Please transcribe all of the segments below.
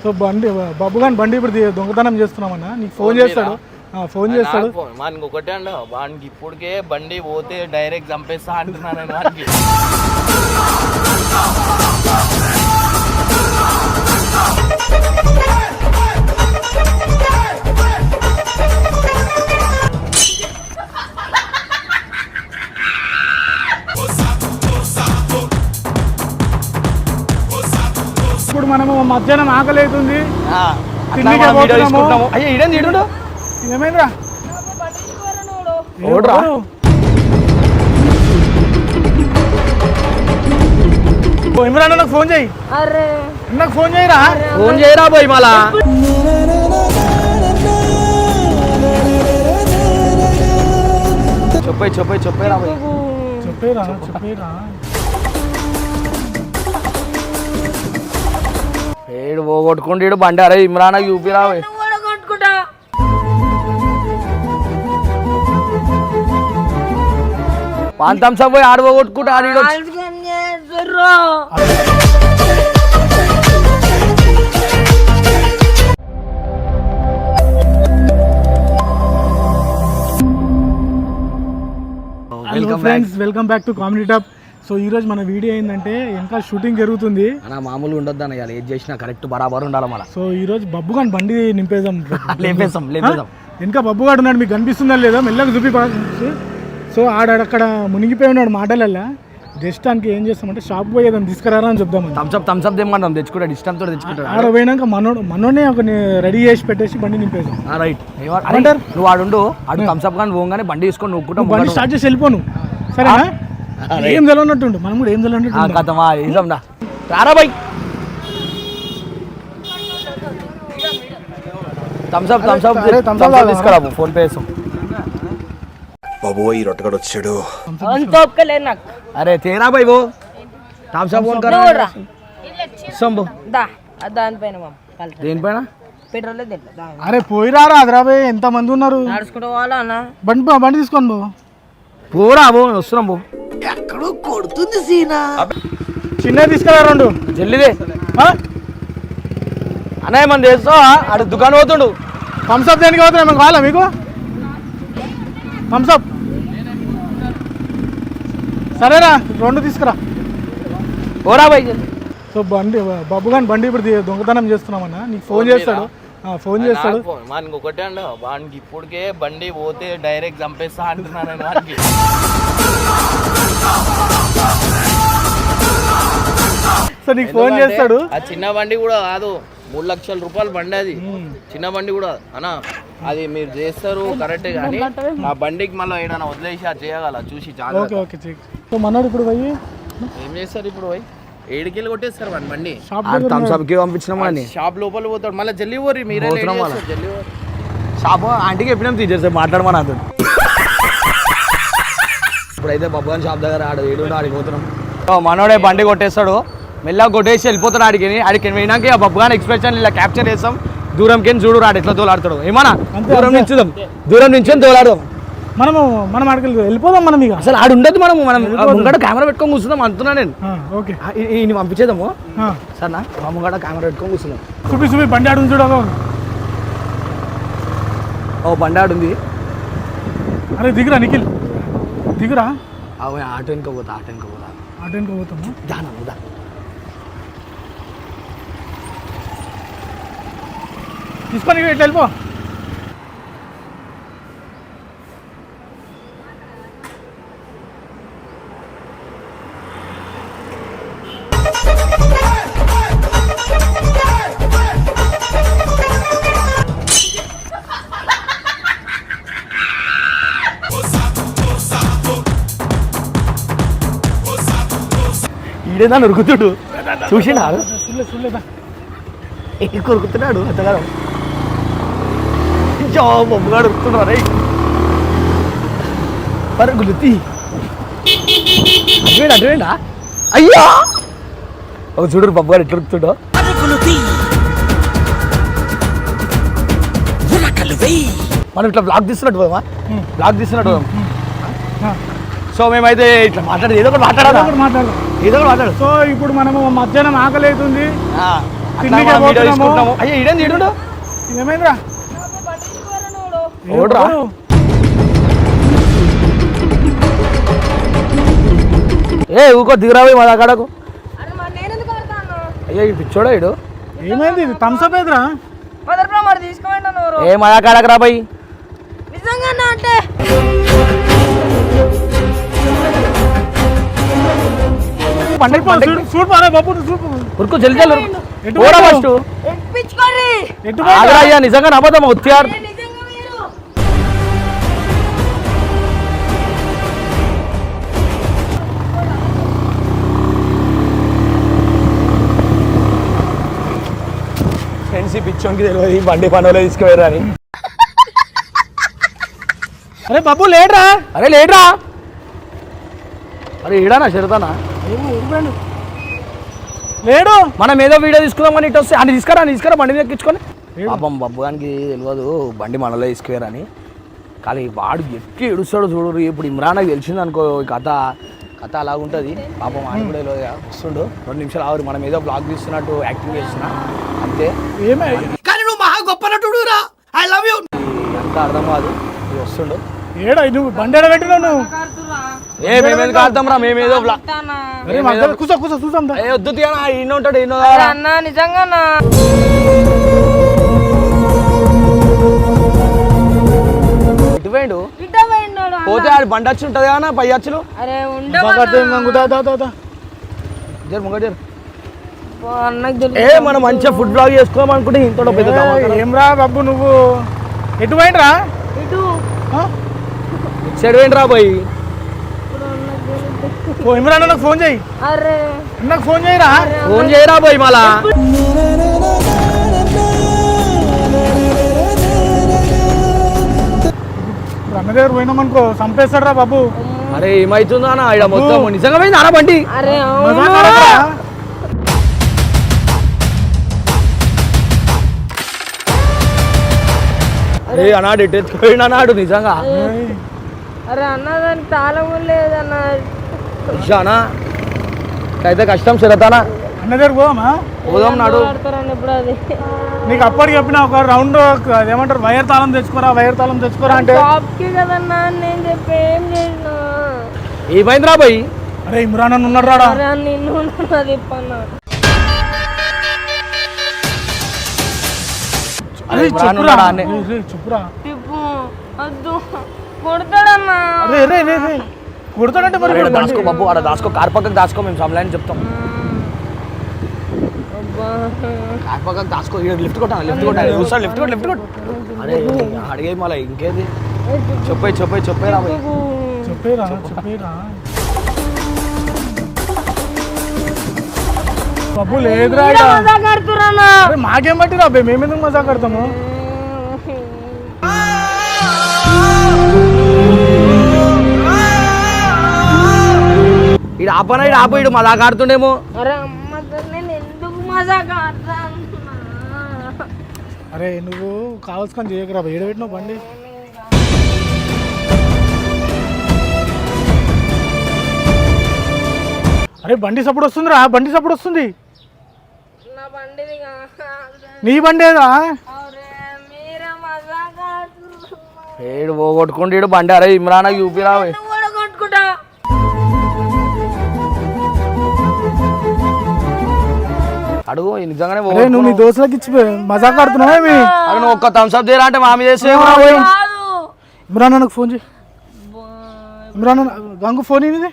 So బండి బాబు గాని బండి ఇప్పుడు దొంగతనం చేస్తున్నామన్నా, నీకు ఫోన్ చేస్తాడు. ఫోన్ చేస్తాడు వానికి ఒకటే అండి, వానికి ఇప్పటికే బండి పోతే డైరెక్ట్ చంపేస్తా అంటున్నాను నేను వానికి. ఇప్పుడు మనము మధ్యాహ్నం ఆకలి అవుతుంది, అయ్యా ఇదేం తీడు ఏమైందిరా ఇమ్రాన్ నాకు ఫోన్ చేయి, నాకు ఫోన్ చేయరా, ఫోన్ చేయరా పోయి మళ్ళా. చెప్పేరా ఏడు పోగొట్టుకుంటాడు బండి. అరే ఇమ్రాన్ చూపిరా పాంతం సపోయి ఆడు పోగొట్టుకుంటా ఆడు. Welcome back to comedy top. So ఈ రోజు మన వీడియో ఏంటంటే ఇంకా షూటింగ్ జరుగుతుంది, మామూలు ఉండొద్దు అన్న, ఏది చేసినా కరెక్ట్ బరాబర్ ఉండాలి మన. సో ఈ రోజు బబ్బు గాని బండి నింపేద్దాం, లేపేద్దాం. ఇంకా బబ్బు గాడు ఉన్నాడు, మీకు కనిపిస్తుందా లేదా మెల్లగా చూపి. సో ఆడక్కడ మునిగిపోయి ఉన్నాడు మాటలల్లా. జస్ట్ దానికి ఏం చేస్తామంటే షాప్ పోయేదాన్ని తీసుకురారా అని చెప్దాం. థమ్స్అప్ తెమ్మంటాం, తెచ్చుకుంటాడు, ఇష్టంతో తెచ్చుకుంటాడు. ఆడ పోయినాక మనోనే ఒక రెడీ చేసి పెట్టేసి బండి నింపేసాం. రైట్ అంటారు, నువ్వు ఆడుండు, ఆడు థమ్స్అప్ కానీ పోగానే బండి తీసుకొని నొక్కుంటాం, బండి స్టార్ట్ చేసి వెళ్ళిపోను. సరేనా, ఏం తెలియనట్టుండు, మనం కూడా ఏం తెలియనట్టు కథమా ఇద్దాండా. రారా బై థమ్స్అప్ తీసుకురా, ఫోన్ పే చేస్తాం. బాబోయ్ రొట్టగడ వచ్చాడు. అరే తేరా బై బో థమ్స్అప్ ఫోన్ కరా సంబో దేనిపైన పెట్రోల్. అరే పోయిరారా అదరాబాయ్, ఎంత మంది ఉన్నారు, బండి తీసుకోండి బాబు. పోరా బో వస్తున్నాం బో. ఎక్కడో కొడుతుంది సీనా, చిన్నది తీసుకురా రెండు జల్లిదే అన్నయ్య మన చేస్తావా, ఆడు దుకాణం పోతుండు. థమ్స్అప్ దేనికి పోతున్నా, మేము కావాలా మీకు థమ్స్అప్? సరేరా రెండు తీసుకురా. పోరా బై. సో బండి బాబు గాని బండి ఇప్పుడు దొంగతనం చేస్తున్నామన్నా, నీకు ఫోన్ చేస్తాడు. ఫోన్ చేస్తాడు వానికి ఒకటే అండి, వానికి ఇప్పటికే బండి పోతే డైరెక్ట్ చంపేస్తా అంటున్నాను నేను వానికి. సో నీకు ఫోన్ చేస్తాడు. ఆ చిన్న బండి కూడా కాదు, 3 లక్షల రూపాయల బండి అది, చిన్న బండి కూడా అన్నా. అది మీరు చేస్తారు కరెక్టే, కానీ ఆ బండికి మళ్ళీ ఏదైనా వదిలేసి అది చేయగల చూసి చాలా. సో మనోడు ఇప్పుడు పోయి ఏం చేస్తారు, ఇప్పుడు పోయి 7 కిలో కొట్టేస్తారు వాడి బండి. థమ్స్అప్కి పంపించినామని షాప్ లోపల పోతాడు, మళ్ళీ జల్లి పోరి మీరే జల్లి పోరి. షాప్ ఆంటీకి ఎప్పుడైనా తీసేస్తారు, మాట్లాడమని అతను. ఇప్పుడైతే బాబు గారి షాప్ దగ్గర ఆడ ఏడు ఆడికి పోతున్నాం. మనోడే బండి కొట్టేస్తాడు, మెల్లగా కొట్టేసి వెళ్ళిపోతాడు ఆడికి పోయినాక ఆ బబ్బు గాని ఎక్స్ప్రెషన్ ఇలా క్యాప్చర్ చేస్తాం. దూరంకి చూడు రాడు ఎట్లా తోలాడుతాడు, ఏమన్నా దూరం నుంచి తోలాడు. మనం ఆడికి వెళ్ళిపోదాం మనం, ఇక అసలు ఆడు ఉండదు. మనం ముంగడ కెమెరా పెట్టుకొని కూర్చుందాం అంటున్నా నేను. ఓకే ఈయన పంపించేద్దాము సరేనా, మా ముంగడ కెమెరా పెట్టుకొని కూర్చుందాం. చూపి బండి ఆడు చూడ. ఓ బండి ఆడుంది. అరే దిగురా నిఖిల్, దిగురా. ఆటో వెనుక పోతాము తీసుకొని ఇట్లా వెళ్ళిపో. ఈడేదా ఉరుకుతుడు చూసినా, కొరుకుతున్నాడు అంతగారు. బొమ్మగాడు ఉరుకుతున్నాడు. పరుగులు అటువేండా అయ్యా, ఒక చూడరు బొమ్మ గారు ఎట్లా ఉరుకుతుండో. మనం ఇట్లా బ్లాగ్ తీస్తున్నట్టు పోదామా, బ్లాగ్ తీస్తున్నట్టు పోదాం. సో మేమైతే ఇట్లా మాట్లాడేది ఏదో ఒకటి మాట్లాడాలి. సో ఇప్పుడు మనము మధ్యాహ్నం ఆకలి అవుతుంది, తిండికే మనం వీడియో పోతున్నాము. తీసుకుంటున్నాము. అయ్యో ఈడేంది ఈడుండు ఏమైందిరా ఓడ్రా. ఎవరు? ఏ ఊకో దిగురావి మా దగ్గరకు అయ్యో ఈ పిచ్చోడా ఇడు ఏమైంది ఇది థమ్స్అప్ ఏదిరా ఏ మా కాడకు రా బాయ్ పండగ పండగ చూడు పారా బాబు చూడు ఉరుకు జల్ది జల్ది ఎటు ఓరా పోయావు? ఫస్ట్ ఎటు ఆగరా అయ్యా నిజంగా నమ్మదమ్మ ఉత్తియారు ఫ్రెండ్స్ ఈ పిచ్చోనికి తెలియదు ఈ బండి పనులో తీసుకుపోయారు అని అరే బాబు లేట్రా అరే లేట్రా అరే ఈడానా శరతానా లేడు మనం ఏదో వీడియో తీసుకుందామని ఇటు వస్తే అని తీసుకురా బండి మీద ఎక్కించుకొని పాపం బబ్బుగానికి తెలియదు బండి మనలో తీసుకుపోయారని కానీ వాడు ఎక్కి ఏడుస్తాడు చూడు ఇప్పుడు ఇమ్రాన్కి తెలిసింది అనుకో ఈ కథ అలాగుంటుంది పాపం ఆయన కూడా తెలియదు వస్తుండు 2 నిమిషాలు ఆవిరి మనం ఏదో బ్లాగ్ తీస్తున్నట్టు యాక్టింగ్ చేస్తున్నా అంతే ఏమై కానీ నువ్వు మహా గొప్ప నటుడురా ఐ లవ్ యూ అంతా అర్థం కాదు ఇది వస్తుండు ఏడా నువ్వు బండి ఎడ పెట్టినావు నువ్వు మేమేదో కాదుతాం రా మేమేదో అరే మా దగ్గర కూర్చో చూసాం ఏ వద్దు తీయనా ఈయన ఉంటాడు ఈయన అన్నా నిజంగా ఇటు పోయిండు పోతే ఆడి బండి వచ్చి ఉంటుంది కదా పై వచ్చులు అరే జరు ముంగ జరు అన్నకు ఏ మనం మంచిగా ఫుడ్ బ్లాగ్ చేసుకోదాం అనుకుంటే ఇంట్లో పెద్ద ఏమ్రా బాబు నువ్వు ఎటు పోయిండ్రా ఇటు సైడ్ పోయిండు రా పోయి ఇమ్రాన్ నాకు ఫోన్ చేయి అరే నాకు ఫోన్ చేయరా ఫోన్ చేయరా పోయి మళ్ళా అన్న దగ్గర పోయినామనుకో చంపేస్తాడు రా బాబు అరే ఏమైతుందో అన్న ఇక్కడ మొత్తం నిజంగా పోయింది అన్న బండి అరే మజాక్ ఆడకురా. అరే అన్నాడు ఎటు ఎత్తుకుపోయిండు అన్నాడు నిజంగా ఏయ్, అరే అన్న దానికి తాళం లేదన్న అన్నా అయితే కష్టం సిరతానా అన్న దగ్గర పోదామా పోదాం నాడు ఆడతారని ఇప్పుడు అది నీకు అప్పటికి చెప్పిన ఒక రౌండ్ ఏమంటారు వైర్ తాళం తెచ్చుకోరా అంటే షాప్కి కదన్నా నేను చెప్పి ఏం చేసిన ఏమైంది రా పోయి అరే ఇమ్రాన్ అని ఉన్నాడు రాడా అరే నిన్ను అది ఇప్పన్నా అరే ఇమ్రాన్ చెప్పురా ఉన్నాడా అన్నే? రే, చెప్పురా తిప్పు వద్దు కొడతాడన్నా అరే రే రే రే కొడతాడంటే మరి ఆడ దాసుకో బాబు ఆడ దాసుకో కార్ పక్కకు దాసుకో మేము సమలాన్ని చెప్తాం అబ్బా కార్ పక్కకు దాసుకో లిఫ్ట్ కొట్టాలి లిఫ్ట్ కొట్టు అరే అడిగే మళ్ళీ ఇంకేది చెప్పే రా పోయి చెప్పేరా బాబు లేదురా ఈడ. మజాక్ ఆడుతున్నా అరే మాకేం బట్టి రా మేమెందుకు మజాక్ ఆడతాము ఇడు ఆపనా ఇడు ఆపు ఇడు మళ్ళా ఆడుతుండేమో అరే అమ్మతో నేను ఎందుకు మజాక్ ఆడతాను అరే నువ్వు కావాల్సుకొని చేయకరా ఏడబెట్టినావు బండి అరే బండి సప్పుడు వస్తుందిరా బండి సప్పుడు వస్తుంది నా బండిది కాదు. నీ బండేదా అరే మీరే మజాక్ ఆడుతున్నారు ఏడు పోగొట్టుకుంటే ఇడు బండి అరే ఇమ్రాన్ యూపీ రావే నువ్వు కూడా కొట్టుకుంటా అడుగు నిజంగానే అరే నువ్వు నీ దోస్తులకు ఇచ్చి మజాక్ ఆడుతున్నావు ఏమి అరే నువ్వు ఒక్క థమ్స్అప్ చేయరా అంటే మా మీద వేసేమరా పోయి కాదు ఇమ్రాన్ అన్నకు ఫోన్ చేయి ఇమ్రాన్ అన్న గంగు ఫోన్ ఇది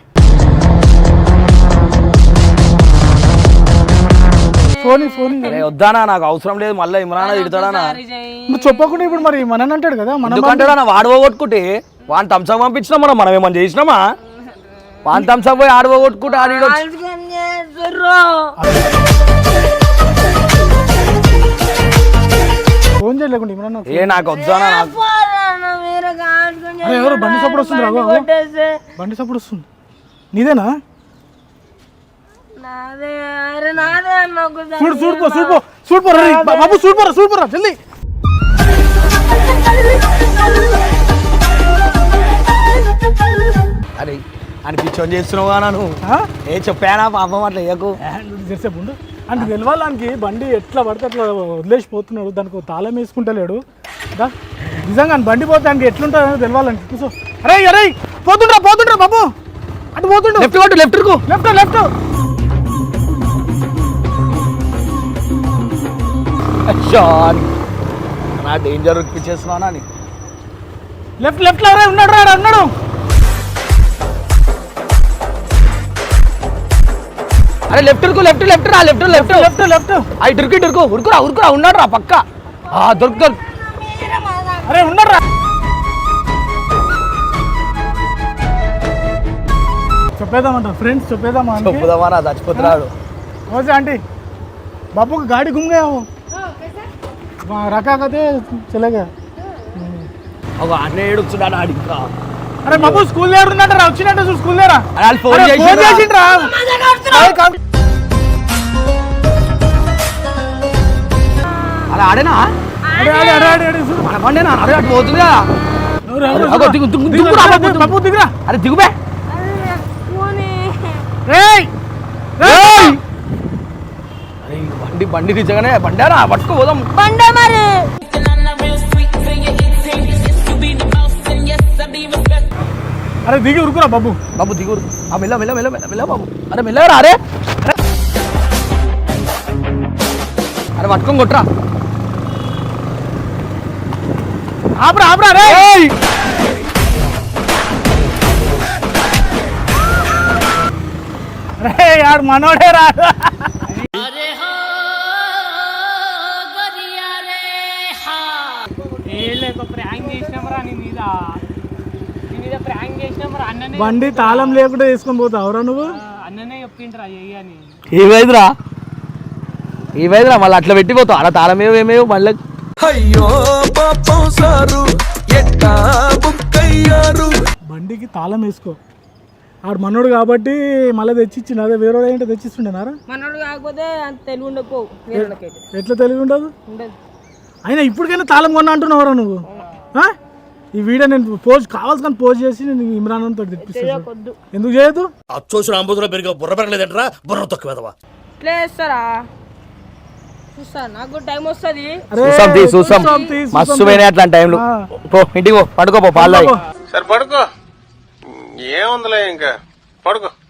ఫోన్ అరే వద్దానా నాకు అవసరం లేదు మళ్ళీ ఇమ్రాన్ తిడతాడానా నువ్వు చెప్పకుండా ఇప్పుడు మరి మన అంటాడు కదా మన ఎందుకంటే వాడు పోగొట్టుకుంటే వాడిని థమ్స్అప్ పంపించినా మనం ఏమన్నా చేసినామా వాడిని థమ్స్అప్ పోయి ఆడు పోగొట్టుకుంటే ఆడి ఫోన్ చేయలేకుండా ఇమ్రాన్ అన్న ఏ నాకు వద్దానా నాకు మీరు కాదుకొని అరే ఎవరు బండి సప్పుడు వస్తుంది రావు కొట్టేస్తే బండి సప్పుడు వస్తుంది నీదేనా నాదే అరే నాదే అన్న ఒకసారి చూడిపో బాబు చూడిపోరా జల్దీ అరే అని పిచ్చోని చేస్తున్నావు నువ్వు ఏ చెప్పానా పాపం అట్లా వేయకు చేసేపు ఉండు అంటే తెలవాలానికి బండి ఎట్లా పడితే అట్లా వదిలేసిపోతున్నాడు, దానికి ఒక తాళం వేసుకుంటలేడు. నిజంగా బండి పోతే ఆయనకి ఎట్లుంటుందో తెలవాలని కూర్చో. అరే అరే పోతుండ్రా బాబు, అటు పోతుండు. లెఫ్ట్ కొట్టు, లెఫ్ట్ నా డేంజర్ ఇప్పించేస్తున్నానా అని. లెఫ్ట్ అరే ఉన్నాడు. అరే లెఫ్ట్ రా, లెఫ్ట్ అయి ఇటురుకు ఉరుకురా ఉన్నాడు రా పక్క. దొరుకు అరే ఉన్నారా. చెప్పేదామంట ఫ్రెండ్స్, చెప్పేదామా చెప్పుదామా చచ్చిపోతున్నాడు. ఓకే ఆంటీ बाबू की गाड़ी घूम गया वो, रखा कहते चले गया. ఒక అన్న ఏడుస్తున్నాడు ఆడి ఇంకా. అరే బాబు స్కూల్ దగ్గర ఉన్నట్టు వచ్చినట్టు స్కూల్ దగ్గర వాళ్ళు ఫోన్ చేసిండ్రా. అలా ఆడేనా మనకండేనా అరే అటు పోతుందిగా. బాబు దిగురా. అరే దిగుబే. బండి నిజంగానే బండారా పట్టుకో పోదాం. బండే మరి అరే దిగి ఉరుకురా బాబు. దిగు. మెల్ల బాబు. అరే మెల్లరా. అరే పట్టుకొని కొట్టరా. ఆపరా రే. రే యార్ మనోడే రా. బండి తాళం లేకుండా వేసుకొని పోతావురా నువ్వు. ఏమైందిరా మళ్ళీ అట్లా పెట్టిపోతావు. అలా తాళం ఏమేమో మళ్ళీ. అయ్యో పాపం సారు ఎట్టా బుక్కయ్యారు. బండికి తాళం వేసుకో. ఆడు మనోడు కాబట్టి మళ్ళీ తెచ్చిచ్చిండు. అదే వేరే ఏంటో తెచ్చిస్తుండేనారా. మనోడు కాకపోతే అంత తెలివి ఉండకపో. ఎట్లా తెలివి ఉండదు అయినా ఇప్పటికైనా తాళం కొన్నా అంటున్నావురా నువ్వు. ఈ వీడియో నేను పోజ్ కావాల్సిన పోజ్ చేసి నేను ఇమ్రాన్ తోటి తెప్పిస్తాను. ఎందుకు చేయదు? అచ్చోసిన అంబుధులో పెరిగా బుర్ర పెరగలేదంటరా, బుర్ర తొక్కువేదవా. ప్లేస్తారా చూస్తా, నాకు టైం వస్తుంది. చూసాం మస్తు పోయినాయి అట్లాంటి టైంలో. పో ఇంటికి పడుకోపో పాలు. సరే పడుకో, ఏముందిలే ఇంకా పడుకో.